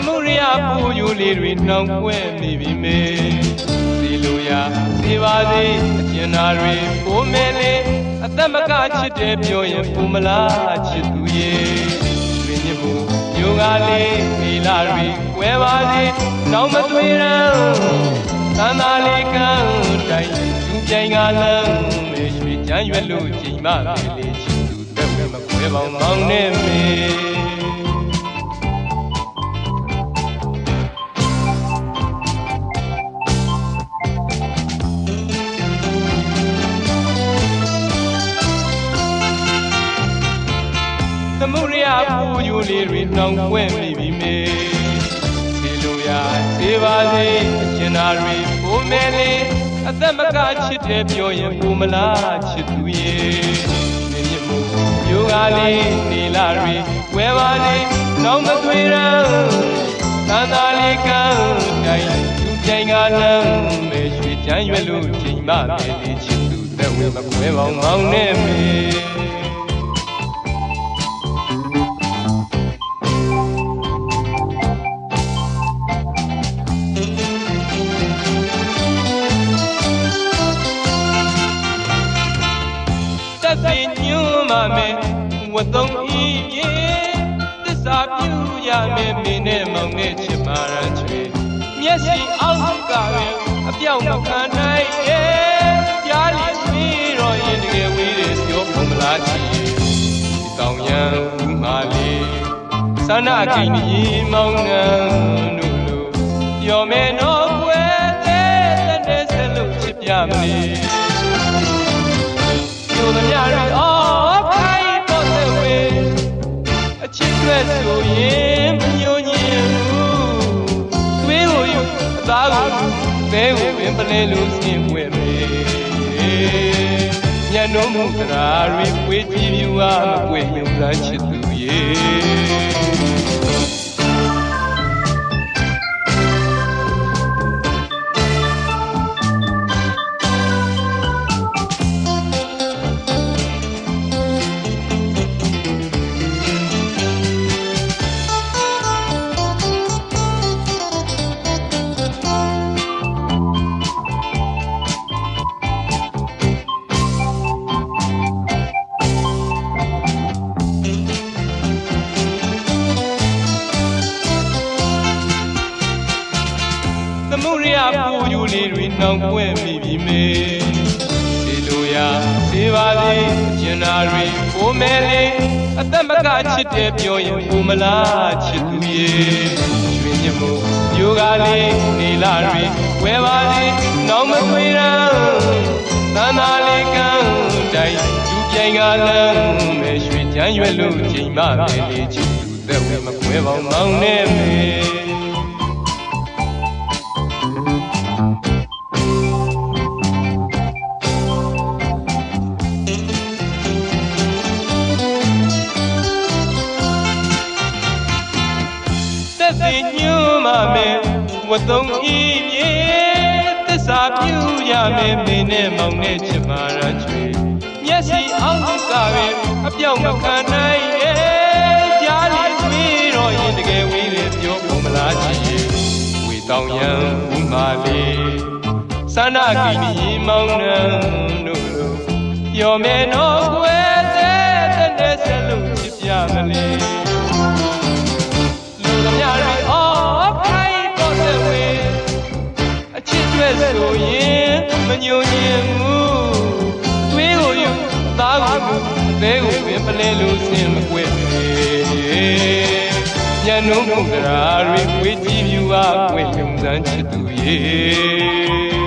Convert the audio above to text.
မှုရိယပူယူလေးတွေနှောင်ကွဲမိပြီမေစီလိုရာစီပါစေအကျဉ်းသားတွေပိုမဲလေအသက်မကချစ်တယ်ပြောရင်ပူမလားချစ်သူရဲ့တွင်ညမှုယောဂလေးဒီလာတွေကွဲပါစေနောင်မသွေးရန်သန္တာလေးကံတိုင်းသူပြိုင်ကလမ်းမေရွှေချမ်းရွက်လို့ချိန်မပဲလေချစ်သူသက်ဝဲမကွဲပေါင်းမောင်းနေမေမှုရိယပူယူလေးတွေနှောင်ကွဲမိပြီမေစီလိုရာစေပါစေအကျဉ်းသားတွေပိုမဲလေအသက်မကချစ်တယ်ပြောရင်ပူမလားချစ်သူရဲ့မြင့်မြတ်မှုယောဂလေးနေလာတွေကွဲပါစေနောင်မသွေးရန်သန္တာလေးကံတိုင်းသူပြိုင်ကလမ်းမေရွှေချမ်းရွက်လို့ချိန်မပဲလေချစ်သူသက်ဝဲမကွဲပေါင်းမောင်းနေမေစိတ်ညွန်းပါမယ်ဝတ်သုံးဤပြေသစ္စာပြုရမယ်မင်းနဲ့မောင်နဲ့ချစ်ပါရချွေမျက်စိအောက်ကပင်အပြောင်းမခံနိုင်ရဲ့ကြားလီပြီးတော့ရင်တကယ်ဝေးတယ်ပြောပုံမလားချီတောင်ရန်ဦးမာလေးစန္ဒကိန်းကြီးမောင်နှံတို့လိုပြောမယ်တော့ွယ်တဲ့ဆက်လို့ချစ်ပြမလေးတို့မြရအော်ဖိုင်တော့တဲ့ဝေအချစ်တွေဆိုရင်မညိုညင်ဘူးသွေးကိုယူအသားကိုဘဲကိုပင်ပလဲလို့ဆင်းဝဲမေညနှုံးမှုသရာတွေဝေးကြည့်ပြူဟာမကွေမြုံလန်းချစ်သူရဲ့မှုရိယပူယူလေးတွေနှောင်ကွဲမိပြီမေစီလိုရာစေပါစေအကျဉ်းသားတွေပိုမဲလေအသက်မကချစ်တယ်ပြောရင်ပူမလားချစ်သူရဲ့ရွှေညမှုယောဂလေးနေလာတွေဝဲပါစေနောင်မသွေးရန်သန္တာလေးကံတိုင်းသူပြိုင်ကလမ်းမဲရွှေချမ်းရွက်လို့ချိန်မပဲလေချစ်သူသက်ဝဲမကွဲပေါင်းမောင်းနေမေစိတ်ညွန်းပါမယ်ဝတ်သုံးဤပြေသစ္စာပြုရမယ်မင်းနဲ့မောင်နဲ့ချစ်ပါရချွေမျက်စိအောက်ကပင်အပြောင်းမခံနိုင်ရဲ့ကြားလီပြီးတော့ရင်တကယ်ဝေးလေပြောပုံမလားချစ်ဝေတောင်ရန်ဦးမာလေးစန္ဒကိန်းကြီးမောင်နှံတို့လိုပြောမယ်တော့ွယ်တဲ့ဆက်လို့ချစ်ပြမလေးဆိုရင်မညိုညင်ဘူးသွေးကိုယူအသားကိုယူအသေးကိုပင်ပလဲလို့ဆင်းမကွဲညနှုံးမှုကရာတွေဝေးကြည့်ပြူဟာကွယ်လုံစမ်းချစ်သူရဲ့